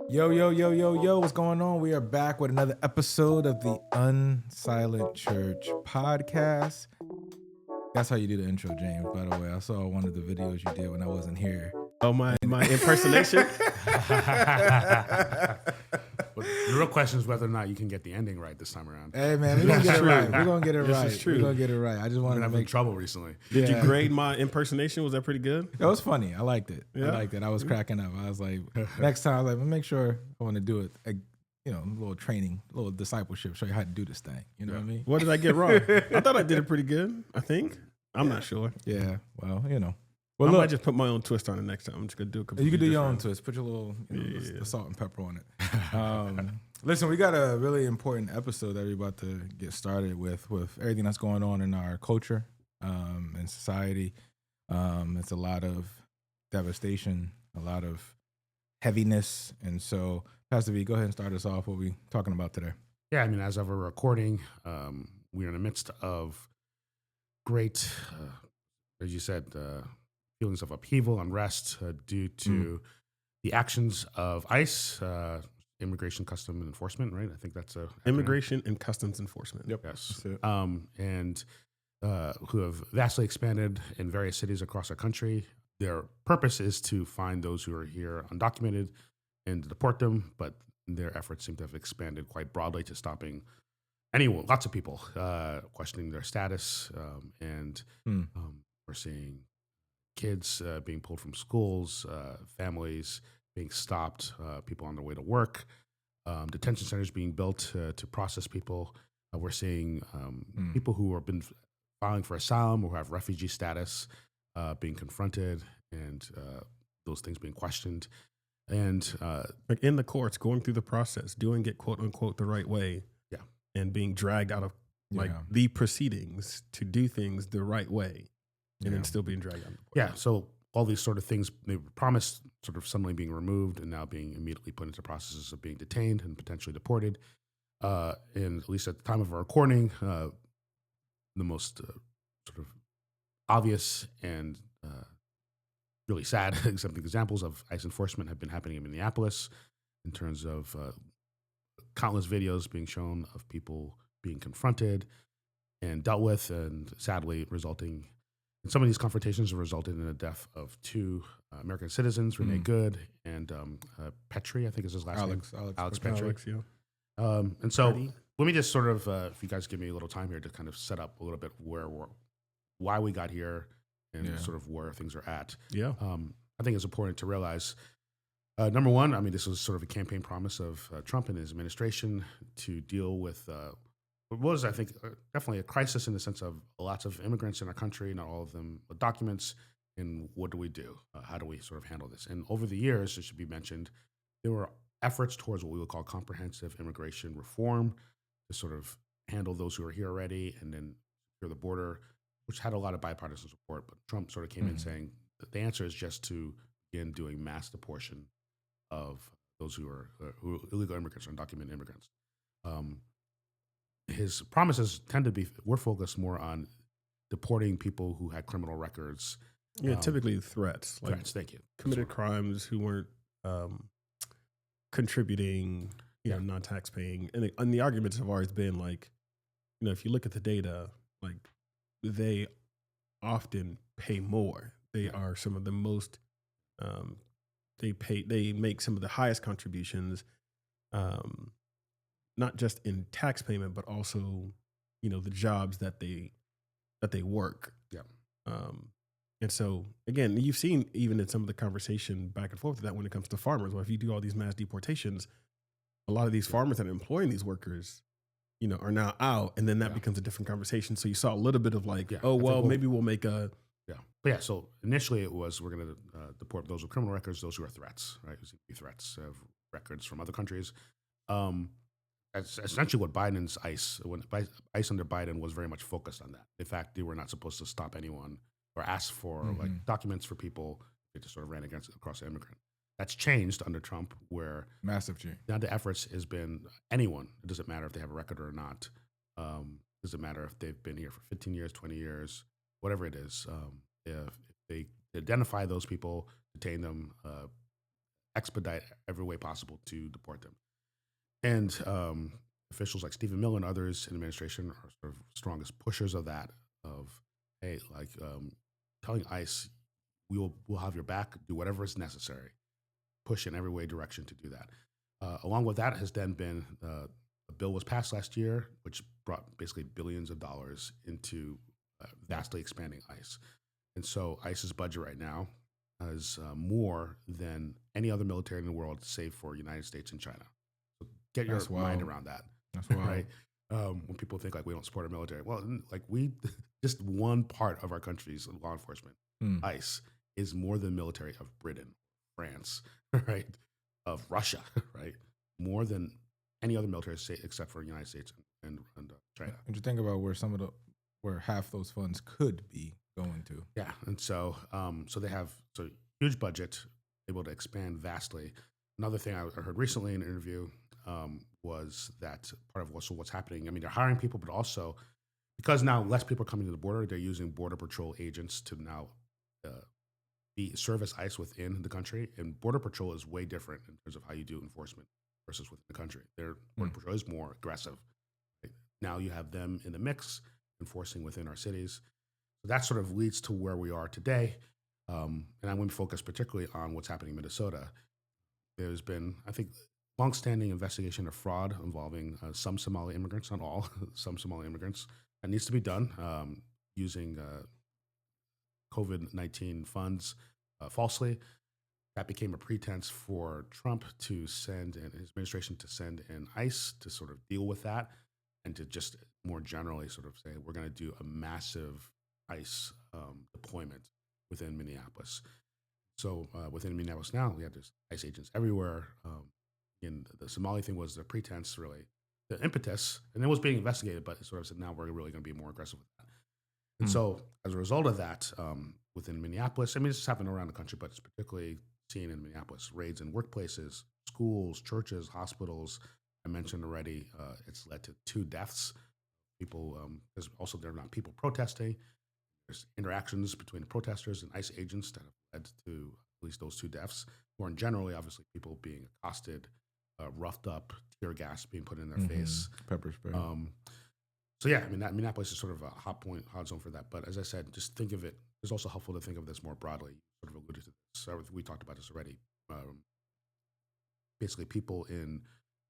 Yo, yo, yo, yo, yo, what's going on? We are back with another episode of the Untitled Church podcast. That's how you do the intro, James, by the way. I saw one of the videos you did when I wasn't here. Oh, my impersonation? But the real question is whether or not you can get the ending right this time around. Hey, man, we're going to get it right. We're going to get it This right. is true. We're going to get it right. I just I've wanted been to having make trouble recently. Did Yeah. you grade my impersonation? Was that pretty good? It was funny. I liked it. I Yeah. liked it. I was cracking up. I was like, next time, I was like, make sure I want to do it. A little training, a little discipleship, show you how to do this thing. You know what I mean? What did I get wrong? I thought I did it pretty good, I think. I'm not sure. Yeah. Well, Well, I look, might just put my own twist on it next time. I'm just going to do it. you can do your own twist. Put your little the salt and pepper on it. Listen, we got a really important episode that we're about to get started with everything that's going on in our culture and society. It's a lot of devastation, a lot of heaviness. And so, Pastor V, go ahead and start us off. What we talking about today? Yeah, I mean, as of a recording, we're in the midst of great, as you said, feelings of upheaval, unrest due to the actions of ICE, Immigration Custom Enforcement, right? I think that's a Immigration and Customs Enforcement. Yep. Yes. That's it. And who have vastly expanded in various cities across our country. Their purpose is to find those who are here undocumented and deport them, but their efforts seem to have expanded quite broadly to stopping anyone, lots of people, questioning their status. We're seeing kids being pulled from schools, families being stopped, people on their way to work, detention centers being built to process people. We're seeing people who have been filing for asylum or who have refugee status being confronted and those things being questioned. And Like in the courts, going through the process, doing it quote unquote the right way. Yeah. And being dragged out of the proceedings to do things the right way. And then still being dragged out of the court. yeah, so all these sort of things they were promised sort of suddenly being removed and now being immediately put into processes of being detained and potentially deported. And at least at the time of our recording, the most sort of obvious and really sad examples of ICE enforcement have been happening in Minneapolis in terms of countless videos being shown of people being confronted and dealt with, and sadly resulting in some of these confrontations have resulted in the death of two American citizens, Renee Good and Petrie, I think is his last name. Alex Petrie. Alex, yeah. And so Petty. let me just sort of, if you guys give me a little time here to kind of set up a little bit why we got here and sort of where things are at. Yeah. I think it's important to realize, number one, I mean, this was sort of a campaign promise of Trump and his administration to deal with what was, I think, definitely a crisis in the sense of lots of immigrants in our country, not all of them with documents. And what do we do? How do we sort of handle this? And over the years, it should be mentioned, there were efforts towards what we would call comprehensive immigration reform to sort of handle those who are here already and then secure the border, which had a lot of bipartisan support. But Trump sort of came in saying that the answer is just to begin doing mass deportation of those who are illegal immigrants or undocumented immigrants. His promises tend to be, we're focused more on deporting people who had criminal records. Yeah, typically threats. Like Threats, thank you. committed crimes who weren't contributing, non-tax paying. And the arguments have always been like, if you look at the data, like they often pay more. They are some of the most, they make some of the highest contributions, not just in tax payment, but also, the jobs that they work. Yeah. And so, again, you've seen even in some of the conversation back and forth that when it comes to farmers, well, if you do all these mass deportations, a lot of these farmers that are employing these workers, are now out, and then that becomes a different conversation. So you saw a little bit of like, maybe we'll make a... Yeah. But yeah, so initially it was we're going to deport those with criminal records, those who are threats, right? Threats of records from other countries. That's essentially what Biden's ICE, when ICE under Biden was very much focused on that. In fact, they were not supposed to stop anyone or ask for like documents for people. They just sort of ran across the immigrant. That's changed under Trump, where Massive change. now the efforts has been anyone. It doesn't matter if they have a record or not. Doesn't matter if they've been here for 15 years, 20 years, whatever it is. If they identify those people, detain them, expedite every way possible to deport them. And officials like Stephen Miller and others in administration are sort of strongest pushers of that. Of hey, like telling ICE, we'll have your back, do whatever is necessary, push in every way direction to do that. Along with that has then been a bill was passed last year, which brought basically billions of dollars into vastly expanding ICE. And so ICE's budget right now is more than any other military in the world, save for United States and China. So get your mind around that. That's wild. Right? When people think like we don't support our military, well, like we just one part of our country's law enforcement, ICE, is more than military of Britain, France, right, of Russia, right, more than any other military state except for the United States and China. And you think about where half those funds could be going to. Yeah, and so they have huge budget, able to expand vastly. Another thing I heard recently in an interview was that part of what's happening. I mean, they're hiring people, but also because now less people are coming to the border, they're using Border Patrol agents to now serve as ICE within the country. And Border Patrol is way different in terms of how you do enforcement versus within the country. Their Border Patrol is more aggressive. Right? Now you have them in the mix, enforcing within our cities. So that sort of leads to where we are today. And I want to focus particularly on what's happening in Minnesota. There's been, I think, longstanding investigation of fraud involving some Somali immigrants, not all, some Somali immigrants. That needs to be done using COVID-19 funds falsely. That became a pretense for Trump to send, and his administration to send in ICE to sort of deal with that, and to just more generally sort of say, we're going to do a massive ICE deployment within Minneapolis. So within Minneapolis now, we have this ICE agents everywhere. And the Somali thing was the pretense, really, the impetus, and it was being investigated, but it sort of said, now we're really going to be more aggressive with that. And so as a result of that, within Minneapolis, I mean, this is happening around the country, but it's particularly seen in Minneapolis, raids in workplaces, schools, churches, hospitals. I mentioned already, it's led to 2 deaths. People, there's also, there are not people protesting. There's interactions between the protesters and ICE agents that have led to at least those 2 deaths. More generally, obviously, people being accosted, roughed up, tear gas being put in their face. Pepper spray. So yeah, I mean, hot is sort of a hot zone for that. But as I said, just think of it. It's also helpful to think of this more broadly. Sort of alluded to this. We talked about this already. Basically, people in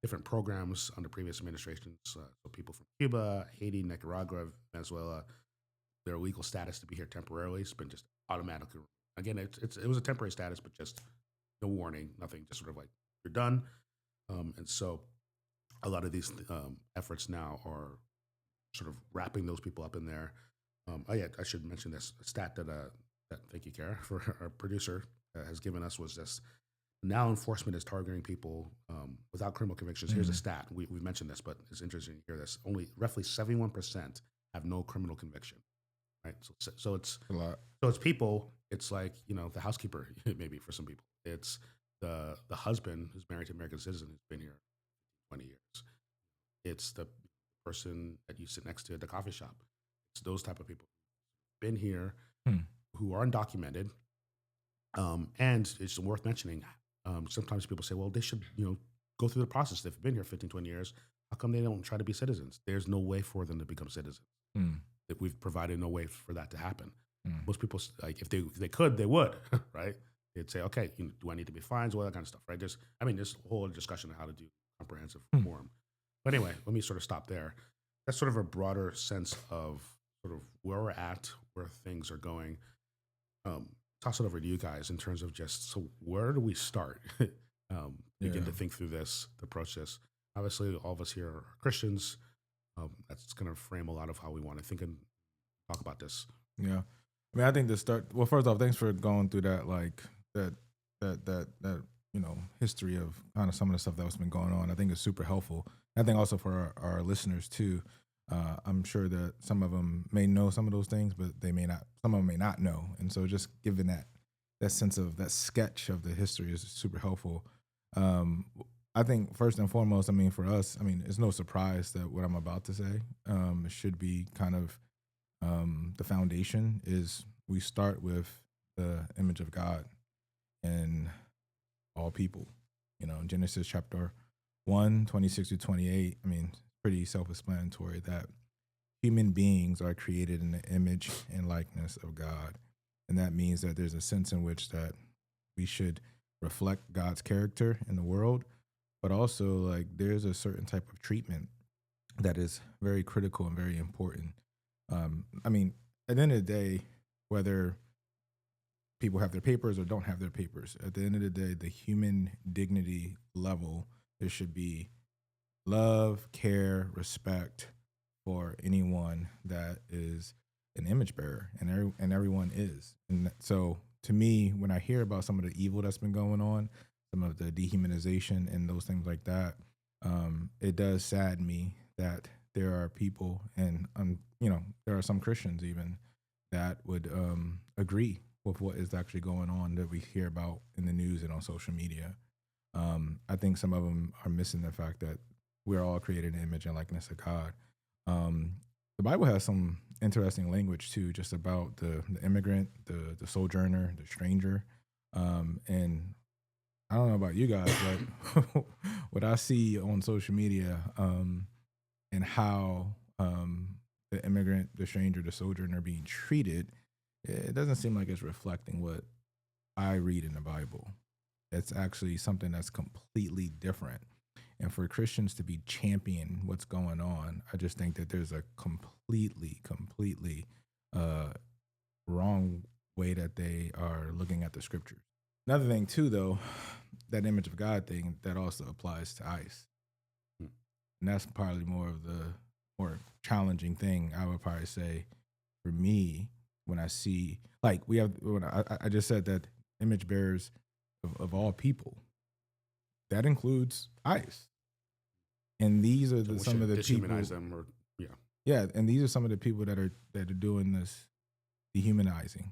different programs under previous administrations. So people from Cuba, Haiti, Nicaragua, Venezuela, their legal status to be here temporarily has been just automatically. Again, it was a temporary status, but just no warning, nothing. Just sort of like you're done. And so, a lot of these efforts now are sort of wrapping those people up in there. I should mention this stat that thank you, Kara, for our producer has given us was this. Now enforcement is targeting people without criminal convictions. Here's a stat. We've mentioned this, but it's interesting to hear this. Only roughly 71% have no criminal conviction. Right. So it's a lot. So it's people. It's like, the housekeeper, maybe for some people. It's the husband who's married to an American citizen who's been here 20 years. It's the person that you sit next to at the coffee shop. It's those type of people who've been here, who are undocumented. And it's worth mentioning, sometimes people say, well, they should, go through the process. They've been here 15, 20 years. How come they don't try to be citizens? There's no way for them to become citizens. That we've provided no way for that to happen. Most people, like, if they could, they would, right? They'd say, okay, do I need to be fines, all that kind of stuff, right? There's a whole discussion on how to do comprehensive reform. But anyway, let me sort of stop there. That's sort of a broader sense of sort of where we're at, where things are going. Toss it over to you guys in terms of just, so where do we start? Begin to think through this, to approach this. Obviously, all of us here are Christians. That's going to frame a lot of how we want to think and talk about this. Yeah. I mean, I think well, first off, thanks for going through that, like that history of kind of some of the stuff that's been going on. I think it's super helpful. I think also for our listeners too. I'm sure that some of them may know some of those things, but some of them may not know. And so just giving that sense of that sketch of the history is super helpful. I think first and foremost, I mean, for us, I mean, it's no surprise that what I'm about to say should be kind of the foundation is we start with the image of God and all people. In Genesis chapter 1, 26 to 28, I mean, pretty self-explanatory that human beings are created in the image and likeness of God. And that means that there's a sense in which that we should reflect God's character in the world, but also like there's a certain type of treatment that is very critical and very important. I mean, at the end of the day, whether people have their papers or don't have their papers, at the end of the day, the human dignity level, there should be love, care, respect for anyone that is an image bearer, and everyone is. And so to me, when I hear about some of the evil that's been going on, some of the dehumanization and those things like that, it does sadden me that there are people, and there are some Christians even that would agree with what is actually going on that we hear about in the news and on social media. I think some of them are missing the fact that we're all created in the image and likeness of God. The Bible has some interesting language too, just about the immigrant, the sojourner, the stranger. And I don't know about you guys, but what I see on social media and how the immigrant, the stranger, the sojourner are being treated, it doesn't seem like it's reflecting what I read in the Bible. It's actually something that's completely different. And for Christians to be championing what's going on, I just think that there's a completely wrong way that they are looking at the scriptures. Another thing too, though, that image of God thing, that also applies to ICE. And that's probably more challenging thing, I would probably say, for me, when I see, like, I just said that image bearers of all people, that includes ICE. And these are some of the people. Dehumanize them, or yeah, and these are some of the people that are doing this dehumanizing,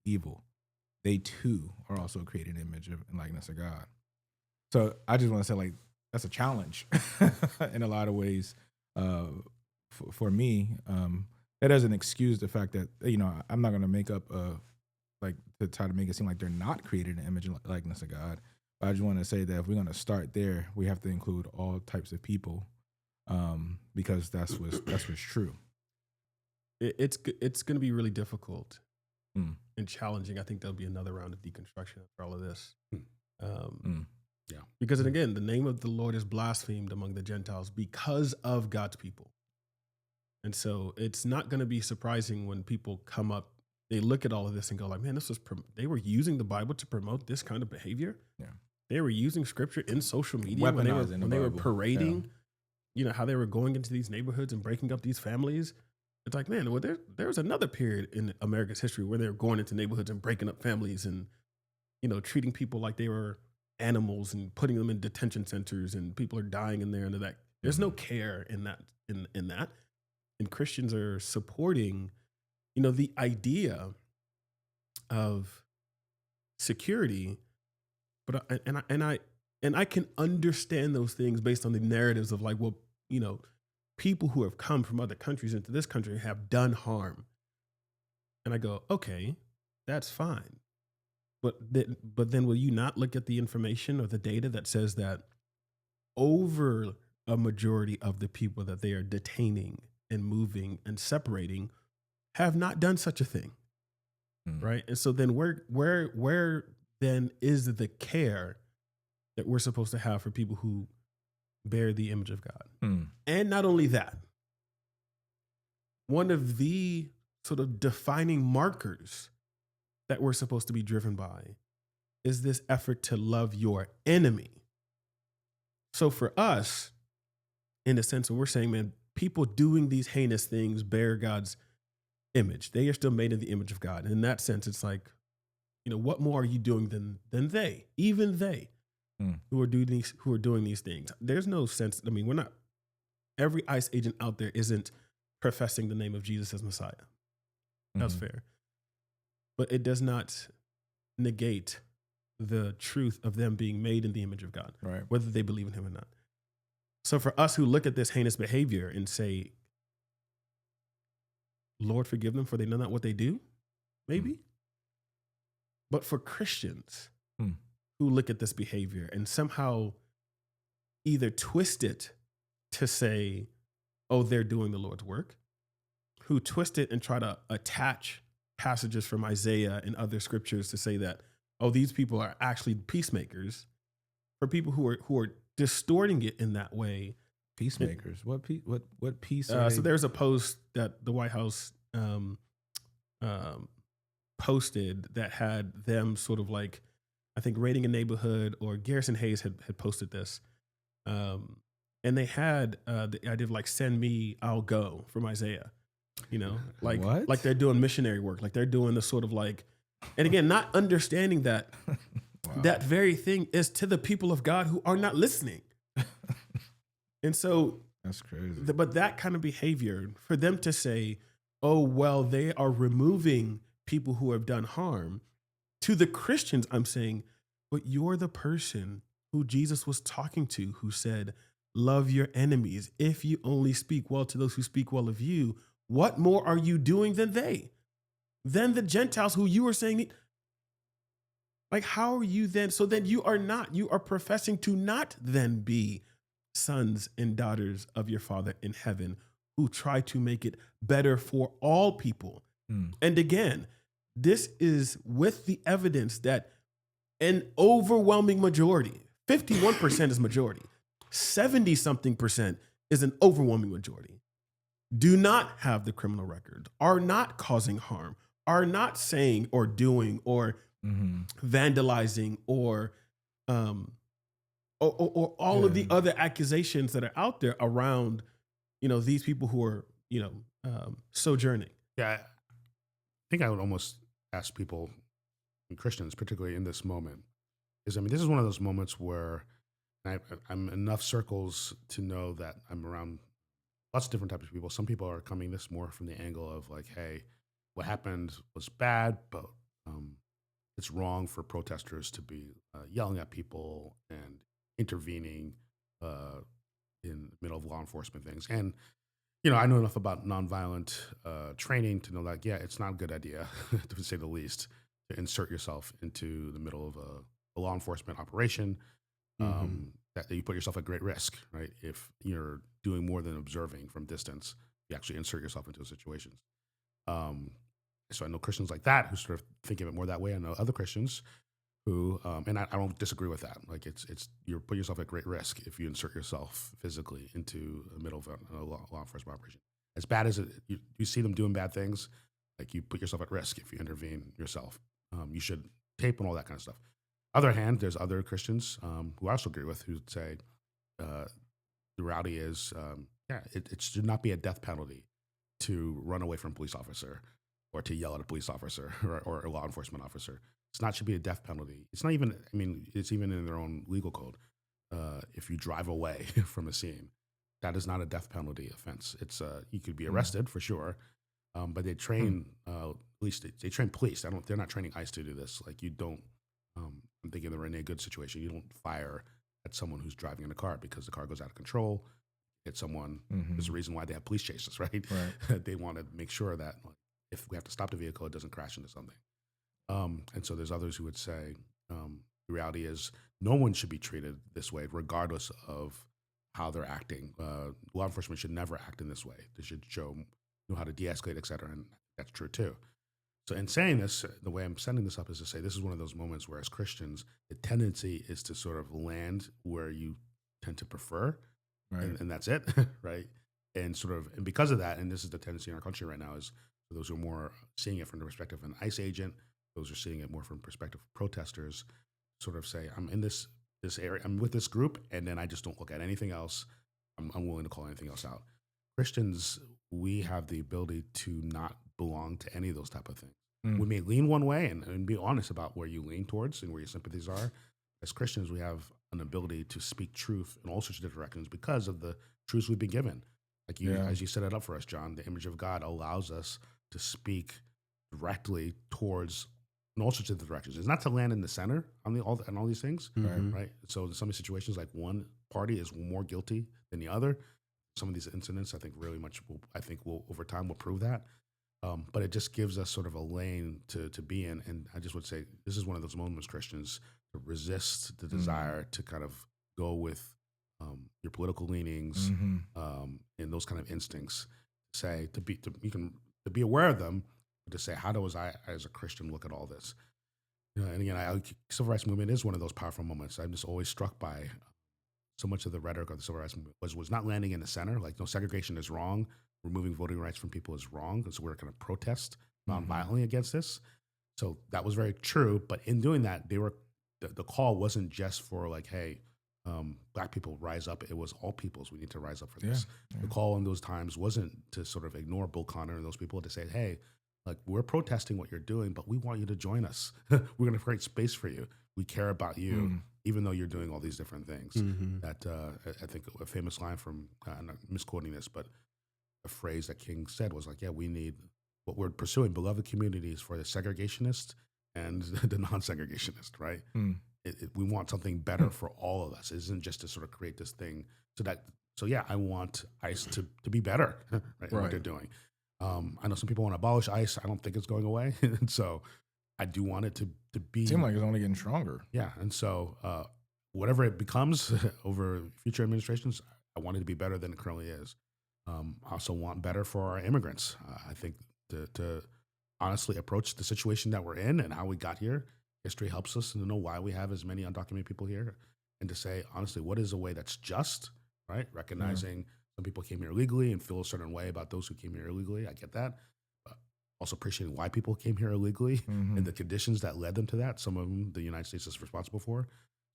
evil. They too are also created an image and likeness of God. So I just want to say, like, that's a challenge in a lot of ways for me. That doesn't excuse the fact that I'm not going to make up to try to make it seem like they're not created in the image and likeness of God. But I just want to say that if we're going to start there, we have to include all types of people, because that's what's true. It's going to be really difficult and challenging. I think there'll be another round of deconstruction after all of this. Yeah, because again, the name of the Lord is blasphemed among the Gentiles because of God's people. And so it's not going to be surprising when people come up, they look at all of this and go like, man, they were using the Bible to promote this kind of behavior. Yeah. They were using scripture in social media when they were parading, how they were going into these neighborhoods and breaking up these families. It's like, man, well, there was another period in America's history where they were going into neighborhoods and breaking up families and, treating people like they were animals and putting them in detention centers, and people are dying in there under that. There's no care in that, in that. And Christians are supporting, the idea of security, but I can understand those things based on the narratives of like, well, people who have come from other countries into this country have done harm. And I go, okay, that's fine. But then will you not look at the information or the data that says that over a majority of the people that they are detaining and moving and separating have not done such a thing, right? And so then where then is the care that we're supposed to have for people who bear the image of God? And not only that, one of the sort of defining markers that we're supposed to be driven by is this effort to love your enemy. So for us, in a sense, when we're saying, man, people doing these heinous things bear God's image. They are still made in the image of God. And in that sense, it's like, what more are you doing than they, even they, who are doing these things? There's no sense. I mean, every ICE agent out there isn't professing the name of Jesus as Messiah. That's fair. But it does not negate the truth of them being made in the image of God, right? Whether they believe in him or not. So for us who look at this heinous behavior and say, Lord, forgive them, for they know not what they do, maybe. But for Christians who look at this behavior and somehow either twist it to say, oh, they're doing the Lord's work, who twist it and try to attach passages from Isaiah and other scriptures to say that, oh, these people are actually peacemakers. For people who are distorting it in that way. Peacemakers. What peace? So there's a post that the White House posted that had them sort of like, I think, raiding a neighborhood, or Garrison Hayes had posted this. And they had the idea of like, send me, I'll go, from Isaiah. You know, like What? like they're doing missionary work, like they're doing the sort of like, and again, not understanding that Wow. that very thing is to the people of God who are not listening. And so That's crazy. but that kind of behavior, for them to say, oh, well, they are removing people who have done harm, to the Christians, I'm saying, but you're the person who Jesus was talking to, who said, love your enemies. If you only speak well to those who speak well of you, what more are you doing than they? Than the Gentiles who you are saying, like, how are you then? So then you are professing to not then be sons and daughters of your Father in heaven, who try to make it better for all people. And again, this is with the evidence that an overwhelming majority, 51% is majority, 70 something percent is an overwhelming majority, do not have the criminal record, are not causing harm, are not saying or doing or vandalizing or all of the other accusations that are out there around, you know, these people who are, you know, sojourning. Yeah, I think I would almost ask people, and Christians particularly in this moment, is, I mean, this is one of those moments where I'm in enough circles to know that I'm around lots of different types of people. Some people are coming this more from the angle of like, hey, what happened was bad, but it's wrong for protesters to be yelling at people and intervening in the middle of law enforcement things. And, you know, I know enough about nonviolent training to know that, yeah, it's not a good idea, to say the least, to insert yourself into the middle of a law enforcement operation, that you put yourself at great risk, right? If you're doing more than observing from distance, you actually insert yourself into situations. So I know Christians like that who sort of think of it more that way. I know other Christians who, and I don't disagree with that. Like it's you're putting yourself at great risk if you insert yourself physically into the middle of a law enforcement operation. As bad as you see them doing bad things, like you put yourself at risk if you intervene yourself. You should tape and all that kind of stuff. Other hand, there's other Christians who I also agree with who say the reality is, it should not be a death penalty to run away from a police officer or to yell at a police officer or a law enforcement officer. It's not should be a death penalty. It's not even, I mean, it's even in their own legal code. If you drive away from a scene, that is not a death penalty offense. It's you could be arrested for sure, but they train at least they train police. They're not training ICE to do this. Like you don't. I'm thinking they're in a good situation. You don't fire at someone who's driving in a car because the car goes out of control. Hit someone. There's a reason why they have police chases, right? They want to make sure that if we have to stop the vehicle, it doesn't crash into something. And so there's others who would say the reality is no one should be treated this way, regardless of how they're acting. Law enforcement should never act in this way. They should know how to de-escalate, et cetera. And that's true too. So in saying this, the way I'm setting this up is to say this is one of those moments where as Christians, the tendency is to sort of land where you tend to prefer, and that's it, right? And because of that, and this is the tendency in our country right now, is for those who are more seeing it from the perspective of an ICE agent, those who are seeing it more from the perspective of protesters, sort of say, I'm in this area, I'm with this group, and then I just don't look at anything else. I'm willing to call anything else out. Christians, we have the ability to not belong to any of those type of things. We may lean one way and be honest about where you lean towards and where your sympathies are. As Christians, we have an ability to speak truth in all sorts of different directions because of the truths we've been given. Like as you set it up for us, John, the image of God allows us to speak directly towards in all sorts of directions. It's not to land in the center on all these things, right? So in some situations, like one party is more guilty than the other. Some of these incidents, I think, will over time will prove that. But it just gives us sort of a lane to be in. And I just would say this is one of those moments, Christians, resist the desire to kind of go with your political leanings and those kind of instincts. Say to be aware of them, but to say, how do I as a Christian look at all this? And again, civil rights movement is one of those powerful moments. I'm just always struck by so much of the rhetoric of the civil rights movement was not landing in the center. Like, no, segregation is wrong. Removing voting rights from people is wrong. And so we're going to protest nonviolently against this. So that was very true. But in doing that, the call wasn't just for like, hey, Black people rise up. It was all peoples. We need to rise up for this. The call in those times wasn't to sort of ignore Bull Connor and those people, to say, hey, like, we're protesting what you're doing, but we want you to join us. We're going to create space for you. We care about you, even though you're doing all these different things. That I think a famous line from, I'm not misquoting this, but a phrase that King said was like, yeah, we need what we're pursuing, beloved communities for the segregationist and the non-segregationist, right? We want something better for all of us. It isn't just to sort of create this thing so yeah, I want ICE to be better right, in what they're doing. I know some people want to abolish ICE. I don't think it's going away. And so I do want it to be. It seems like it's only getting stronger. Yeah. And so whatever it becomes over future administrations, I want it to be better than it currently is. I also want better for our immigrants. I think to honestly approach the situation that we're in and how we got here. History helps us to know why we have as many undocumented people here, and to say, honestly, what is a way that's just, right? Recognizing some people came here illegally and feel a certain way about those who came here illegally. I get that. Also appreciating why people came here illegally and the conditions that led them to that. Some of them the United States is responsible for.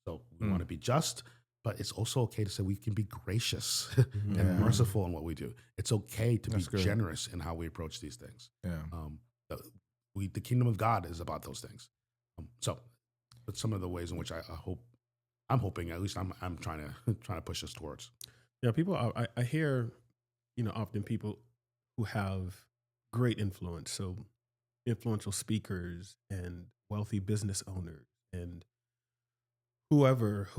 So we want to be just, but it's also okay to say we can be gracious and merciful in what we do. It's okay to be generous in how we approach these things. The kingdom of God is about those things. So that's some of the ways in which I'm hoping, at least I'm trying to push us towards. Yeah, people, I hear, often people who have great influence, so influential speakers and wealthy business owners and whoever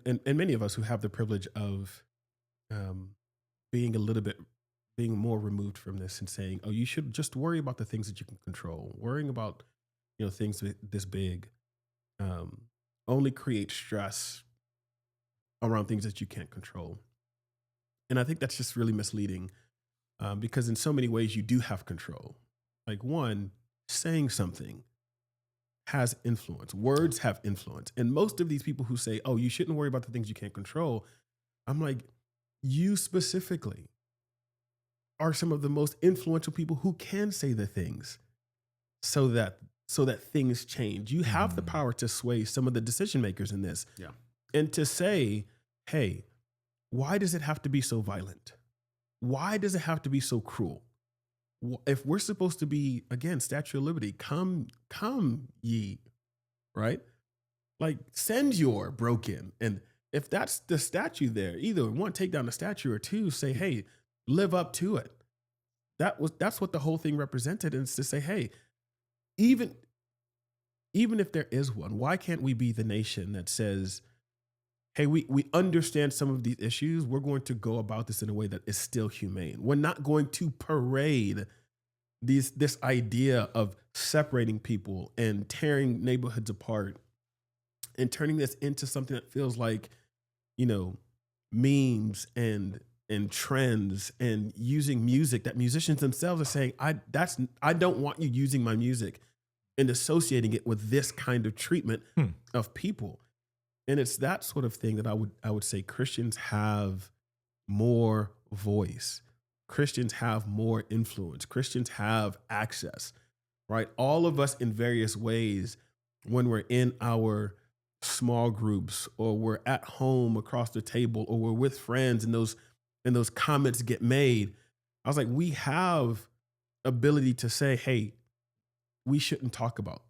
and many of us who have the privilege of being more removed from this and saying, oh, you should just worry about the things that you can control. Worrying about, things this big only create stress around things that you can't control. And I think that's just really misleading because in so many ways you do have control. Like, one, saying something has influence. Words have influence. And most of these people who say, oh, you shouldn't worry about the things you can't control, I'm like, you specifically are some of the most influential people who can say the things so that things change. You have the power to sway some of the decision makers in this. Yeah. And to say, hey, why does it have to be so violent? Why does it have to be so cruel? If we're supposed to be, again, Statue of Liberty, come ye, right? Like, send your broken. And if that's the statue there, either one, take down the statue, or two, say, hey, live up to it. That's what the whole thing represented. And it's to say, hey, even if there is one, why can't we be the nation that says, hey, we understand some of these issues. We're going to go about this in a way that is still humane. We're not going to parade this idea of separating people and tearing neighborhoods apart and turning this into something that feels like, memes and trends, and using music that musicians themselves are saying, I don't want you using my music and associating it with this kind of treatment of people. And it's that sort of thing that I would say Christians have more voice. Christians have more influence. Christians have access, right? All of us in various ways, when we're in our small groups or we're at home across the table or we're with friends and those comments get made, I was like, we have ability to say, hey, we shouldn't talk about.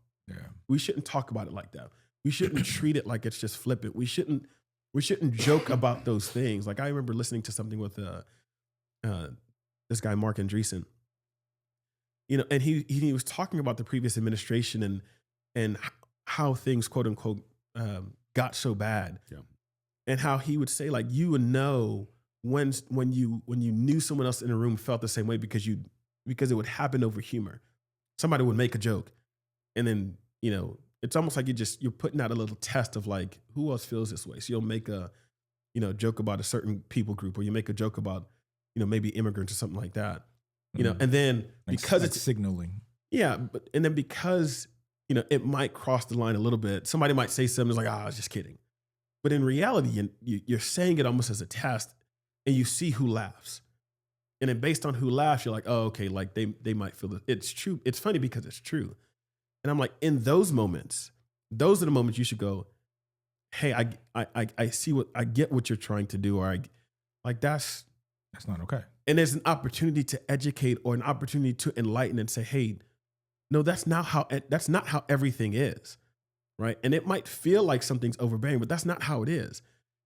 We shouldn't talk about it like that. We shouldn't treat it like it's just flippant. We shouldn't joke about those things. Like, I remember listening to something with this guy, Mark Andreessen, and he was talking about the previous administration and how things, quote unquote, got so bad. Yeah. And how he would say, like, you would know when you knew someone else in the room felt the same way because it would happen over humor. Somebody would make a joke and then, it's almost like you're putting out a little test of like, who else feels this way? So you'll make a, joke about a certain people group, or you make a joke about, maybe immigrants or something like that, and then because it's signaling. Yeah. And then because, it might cross the line a little bit. Somebody might say something like, I was just kidding. But in reality, you're saying it almost as a test, and you see who laughs. And then based on who laughs, you're like, oh, okay, like they might feel that it's true. It's funny because it's true. And I'm like, in those moments, those are the moments you should go, hey, I see I get what you're trying to do, or that's not okay. And there's an opportunity to educate or an opportunity to enlighten and say, hey, no, that's not how everything is, right? And it might feel like something's overbearing, but that's not how it is.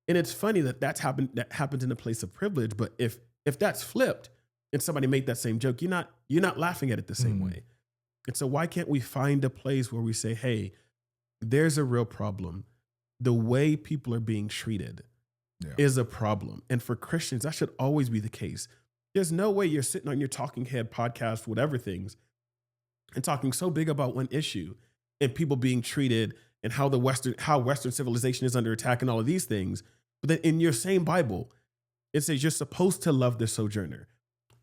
And it's funny that that happens in a place of privilege. But if that's flipped and somebody made that same joke, you're not laughing at it the same way. And so why can't we find a place where we say, hey, there's a real problem. The way people are being treated is a problem. And for Christians, that should always be the case. There's no way you're sitting on your talking head podcast, whatever things, and talking so big about one issue and people being treated and how Western civilization is under attack and all of these things. But then in your same Bible, it says you're supposed to love the sojourner.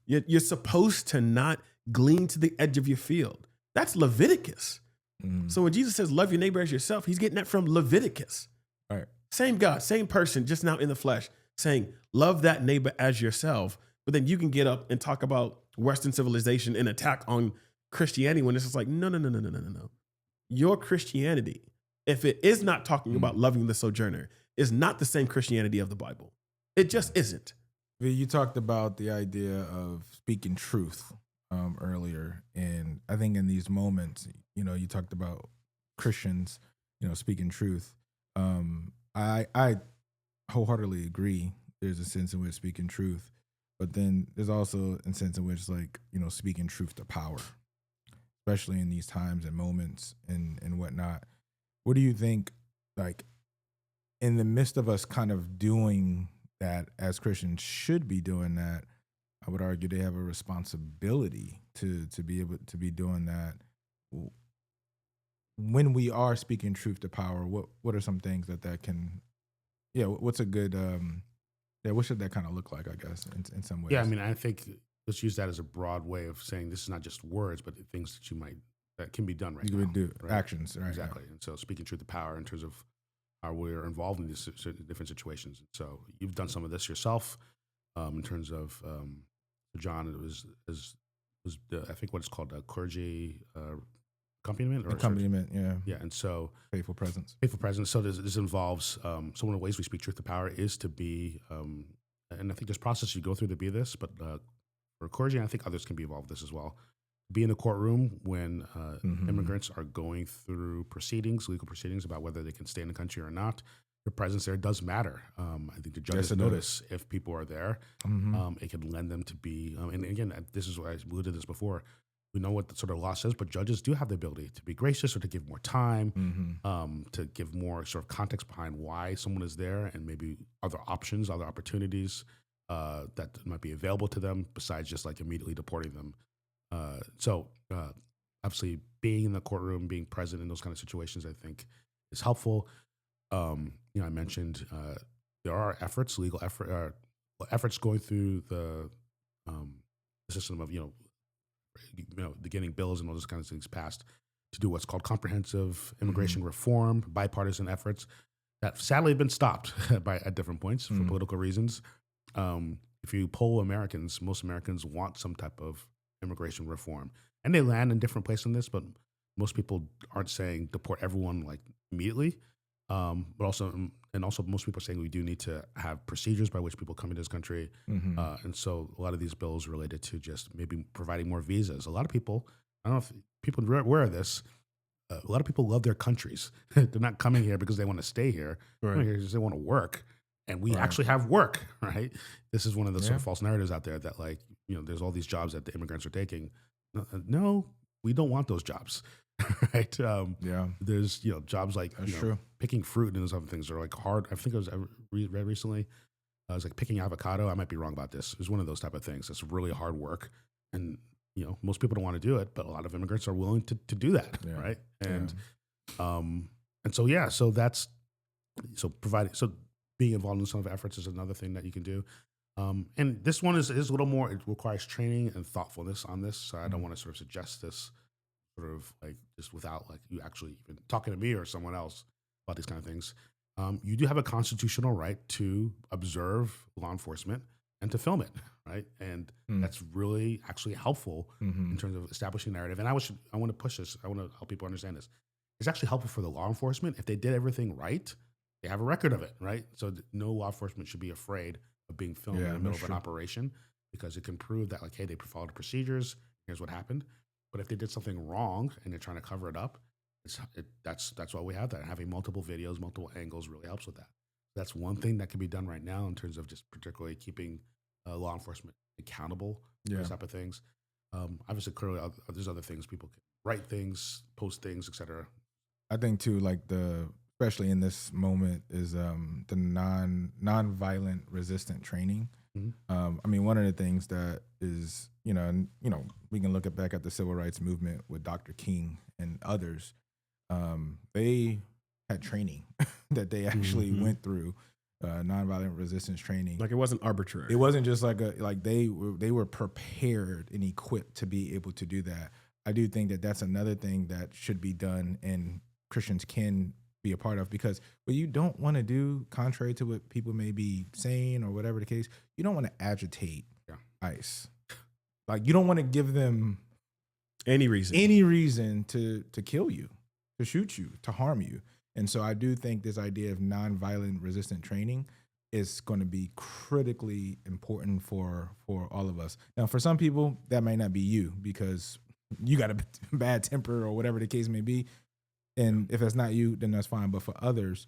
You're supposed to not glean to the edge of your field. That's Leviticus. So when Jesus says love your neighbor as yourself, he's getting that from Leviticus. Right. Same God, same person, just now in the flesh, saying love that neighbor as yourself. But then you can get up and talk about Western civilization and attack on Christianity when it's just like, no. Your Christianity, if it is not talking about loving the sojourner, is not the same Christianity of the Bible. It just isn't. You talked about the idea of speaking truth earlier. And I think in these moments, you talked about Christians, speaking truth. I wholeheartedly agree. There's a sense in which speaking truth, but then there's also a sense in which speaking truth to power, especially in these times and moments and whatnot. What do you think, in the midst of us kind of doing that as Christians should be doing that, I would argue they have a responsibility to be able to be doing that. When we are speaking truth to power, what are some things that can, what's a good, what should that kind of look like, I guess, in some ways? Yeah, I mean, I think let's use that as a broad way of saying this is not just words, but things that can be done right now. Do right? actions, right? Exactly. And so speaking truth to power in terms of how we're involved in these different situations. So you've done some of this yourself in terms of, John, it was I think what it's called, a clergy accompaniment. Yeah, and so faithful presence. So this involves so one of the ways we speak truth to power is to be, and I think there's process you go through to be this, but for clergy, and I think others can be involved with this as well. Be in the courtroom when immigrants are going through legal proceedings about whether they can stay in the country or not. Your presence there does matter. I think the judges notice if people are there. It can lend them to be, and again, this is what I alluded to this before. We know what the sort of law says, but judges do have the ability to be gracious or to give more time, to give more sort of context behind why someone is there and maybe other options, other opportunities that might be available to them besides just immediately deporting them. So obviously being in the courtroom, being present in those kind of situations, I think is helpful. I mentioned there are legal efforts going through the system of, getting bills and all those kinds of things passed to do what's called comprehensive immigration reform, bipartisan efforts that sadly have been stopped at different points for political reasons. If you poll Americans, most Americans want some type of immigration reform, and they land in different places in this, but most people aren't saying deport everyone immediately. But also most people are saying we do need to have procedures by which people come into this country. And so a lot of these bills related to just maybe providing more visas. A lot of people, I don't know if people are aware of this, a lot of people love their countries. They're not coming here because they want to stay here. They're coming here because they want to work. And we actually have work, right? This is one of the sort of false narratives out there that there's all these jobs that the immigrants are taking. No, we don't want those jobs. Right. There's, jobs picking fruit and those other things are hard. I think I read recently, I was picking avocado. I might be wrong about this. It was one of those type of things. It's really hard work. And, most people don't want to do it, but a lot of immigrants are willing to do that. Right. And And so being involved in some of the efforts is another thing that you can do. And this one is a little more, it requires training and thoughtfulness on this. So I don't want to sort of suggest this sort of like just without like you actually even talking to me or someone else about these kind of things. You do have a constitutional right to observe law enforcement and to film it, right? And that's really actually helpful in terms of establishing narrative. And I want to push this. I want to help people understand this. It's actually helpful for the law enforcement. If they did everything right, they have a record of it, right? So no law enforcement should be afraid of being filmed in the middle of an operation, because it can prove that, like, hey, they followed the procedures. Here's what happened. But if they did something wrong and they're trying to cover it up, that's why we have that. Having multiple videos, multiple angles really helps with that. That's one thing that can be done right now in terms of just particularly keeping law enforcement accountable for these type of things. Obviously, clearly, there's other things. People can write things, post things, etc. I think too, like especially in this moment, is the non-violent resistant training. I mean, one of the things that is, we can look back at the civil rights movement with Dr. King and others. They had training that they actually went through, nonviolent resistance training. Like, it wasn't arbitrary. It wasn't just they were prepared and equipped to be able to do that. I do think that that's another thing that should be done, and Christians can be a part of, because what you don't want to do, contrary to what people may be saying or whatever the case, you don't want to agitate ICE. Like, you don't want to give them any reason to kill you, to shoot you, to harm you. And so I do think this idea of nonviolent resistant training is going to be critically important for all of us. Now, for some people, that might not be you, because you got a bad temper or whatever the case may be. And if that's not you, then that's fine. But for others,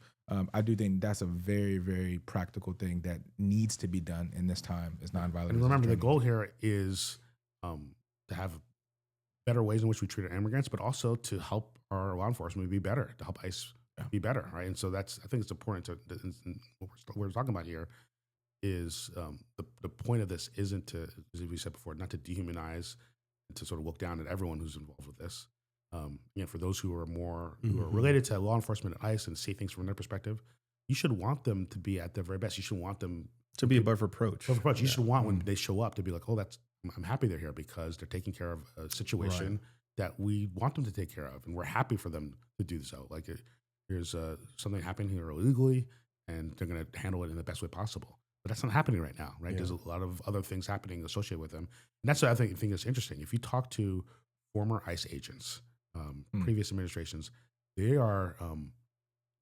I do think that's a very, very practical thing that needs to be done in this time, is nonviolent. And remember, the goal here is to have better ways in which we treat our immigrants, but also to help our law enforcement be better, to help ICE be better, right? And so I think it's important what we're talking about here is the point of this isn't to, as we said before, not to dehumanize and to sort of look down at everyone who's involved with this. For those who are who are related to law enforcement and ICE and see things from their perspective, you should want them to be at their very best. You should want them to be above reproach. You should want when they show up to be like, oh, I'm happy they're here because they're taking care of a situation that we want them to take care of, and we're happy for them to do so. Like, here's something happening here illegally, and they're going to handle it in the best way possible. But that's not happening right now, right? Yeah. There's a lot of other things happening associated with them, and that's what I think is interesting. If you talk to former ICE agents, previous administrations, they are,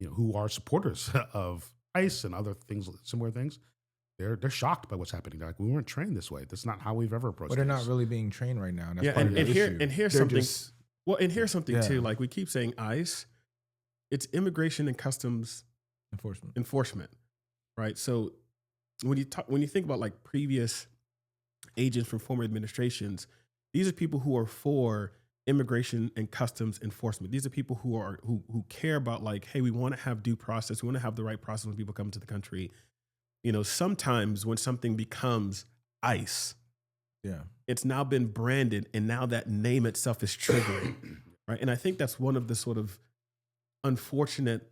who are supporters of ICE and other things, similar things. They're shocked by what's happening. They're like, we weren't trained this way. That's not how we've ever approached. But they're not really being trained right now. That's here's something too. Like, we keep saying ICE, it's Immigration and Customs Enforcement, right? So when you think about like previous agents from former administrations, these are people who are for immigration and customs enforcement. These are people who care about, like, hey, we want to have due process. We want to have the right process when people come to the country. Sometimes when something becomes ICE, it's now been branded, and now that name itself is triggering, right? And I think that's one of the sort of unfortunate,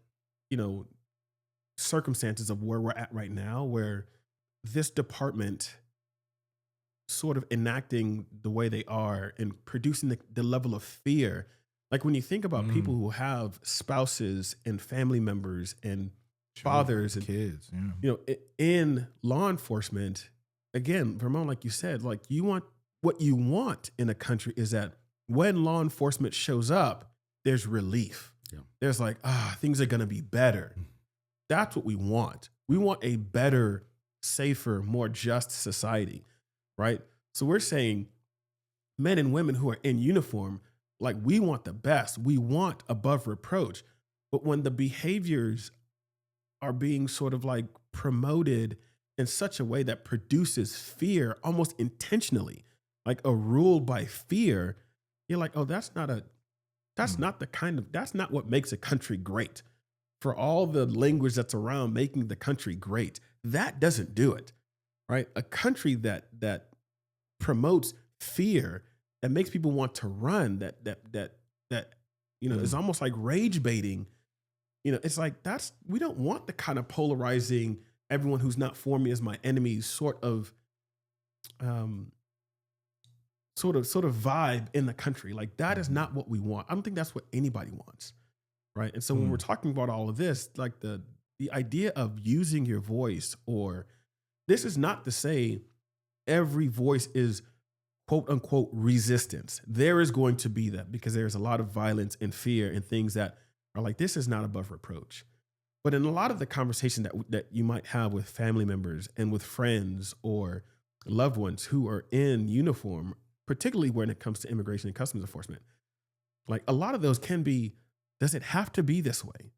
circumstances of where we're at right now, where this department sort of enacting the way they are and producing the level of fear. Like, when you think about people who have spouses and family members and fathers and kids, in law enforcement, again, Vermont, like you said, like, what you want in a country is that when law enforcement shows up, there's relief. Yeah. There's like, things are going to be better. That's what we want. We want a better, safer, more just society. Right? So we're saying men and women who are in uniform, like, we want the best. We want above reproach. But when the behaviors are being sort of like promoted in such a way that produces fear almost intentionally, like a rule by fear, you're like, oh, that's not what makes a country great. For all the language that's around making the country great, that doesn't do it. Right? A country that promotes fear, that makes people want to run, that It's almost like rage baiting. It's like we don't want the kind of polarizing, everyone who's not for me is my enemy sort of vibe in the country. Like that is not what we want. I don't think that's what anybody wants. Right. And so when we're talking about all of this, like the idea of using your voice, or this is not to say every voice is quote unquote resistance. There is going to be that, because there's a lot of violence and fear and things that are like, this is not above reproach. But in a lot of the conversation that you might have with family members and with friends or loved ones who are in uniform, particularly when it comes to immigration and customs enforcement, like a lot of those can be, does it have to be this way?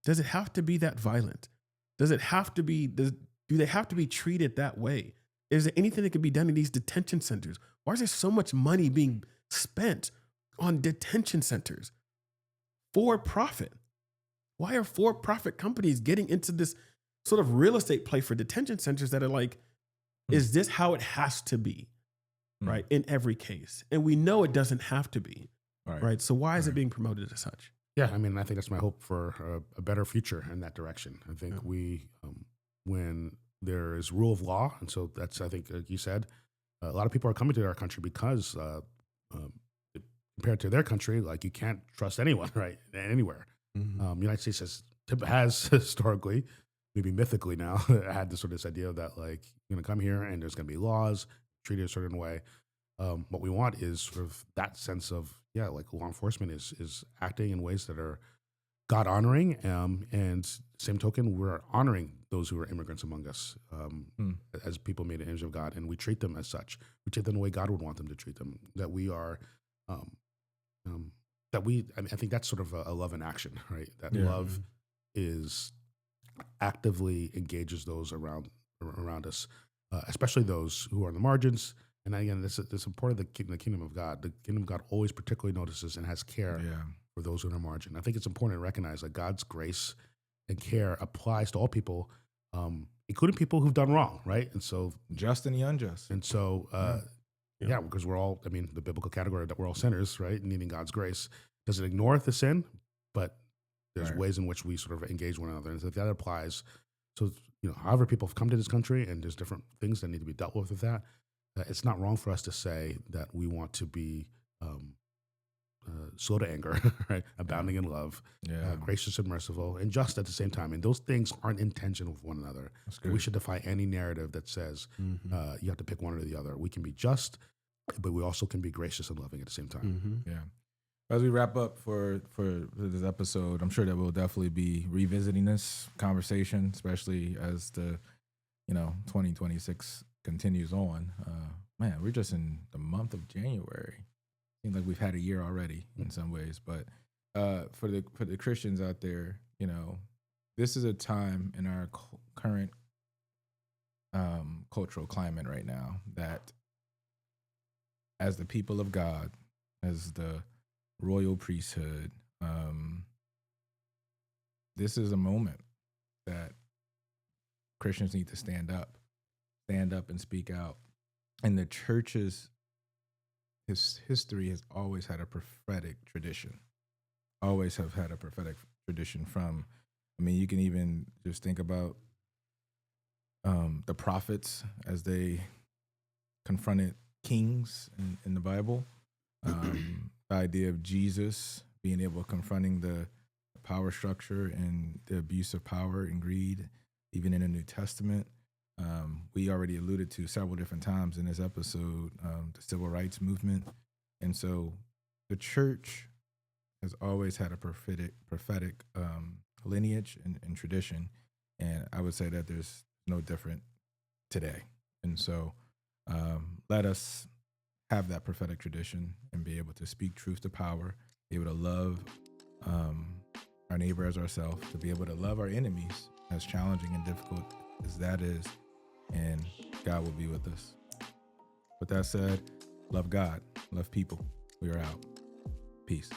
Does it have to be that violent? Does it have to be, do they have to be treated that way? Is there anything that can be done in these detention centers? Why is there so much money being spent on detention centers for profit? Why are for-profit companies getting into this sort of real estate play for detention centers that are like, is this how it has to be, right, in every case? And we know it doesn't have to be, right? So why is it being promoted as such? Yeah, I mean, I think that's my hope for a better future in that direction. I think when there is rule of law, and so that's, I think, like you said, a lot of people are coming to our country because compared to their country, like you can't trust anyone, right, anywhere. United States has historically, maybe mythically now, had this sort of idea that like you're going to come here and there's going to be laws, treated a certain way. What we want is sort of that sense of, like law enforcement is acting in ways that are God honoring, and same token, we're honoring those who are immigrants among us as people made in the image of God, and we treat them as such. We treat them the way God would want them to treat them. That we are, I think that's sort of a love in action, right? That love is actively engages those around us, especially those who are on the margins. And again, this is important. The kingdom of God. The kingdom of God always particularly notices and has care for those who are on the margin. I think it's important to recognize that God's grace and care applies to all people, including people who've done wrong, right? And so, just and the unjust. And so, because we're all, I mean, the biblical category that we're all sinners, right? Needing God's grace. Doesn't ignore the sin, but there's ways in which we sort of engage one another. And so that applies. So, however people have come to this country, and there's different things that need to be dealt with that. It's not wrong for us to say that we want to be slow to anger, right? Abounding in love, gracious and merciful, and just at the same time. And those things aren't in tension with one another. We should defy any narrative that says you have to pick one or the other. We can be just, but we also can be gracious and loving at the same time. As we wrap up for this episode, I'm sure that we'll definitely be revisiting this conversation, especially as the 2026 continues on. Man, we're just in the month of January. Seems like we've had a year already in some ways, but for the Christians out there, this is a time in our current cultural climate right now that, as the people of God, as the royal priesthood, this is a moment that Christians need to stand up and speak out. And the church's history has always had a prophetic tradition. Always have had a prophetic tradition from, you can even just think about the prophets as they confronted kings in the Bible. The idea of Jesus being able to confronting the power structure and the abuse of power and greed, even in the New Testament. We already alluded to several different times in this episode, the civil rights movement. And so the church has always had a prophetic lineage and tradition. And I would say that there's no different today. And so let us have that prophetic tradition and be able to speak truth to power, be able to love our neighbor as ourselves, to be able to love our enemies, as challenging and difficult as that is, and God will be with us. With that said, love God, love people. We are out. Peace.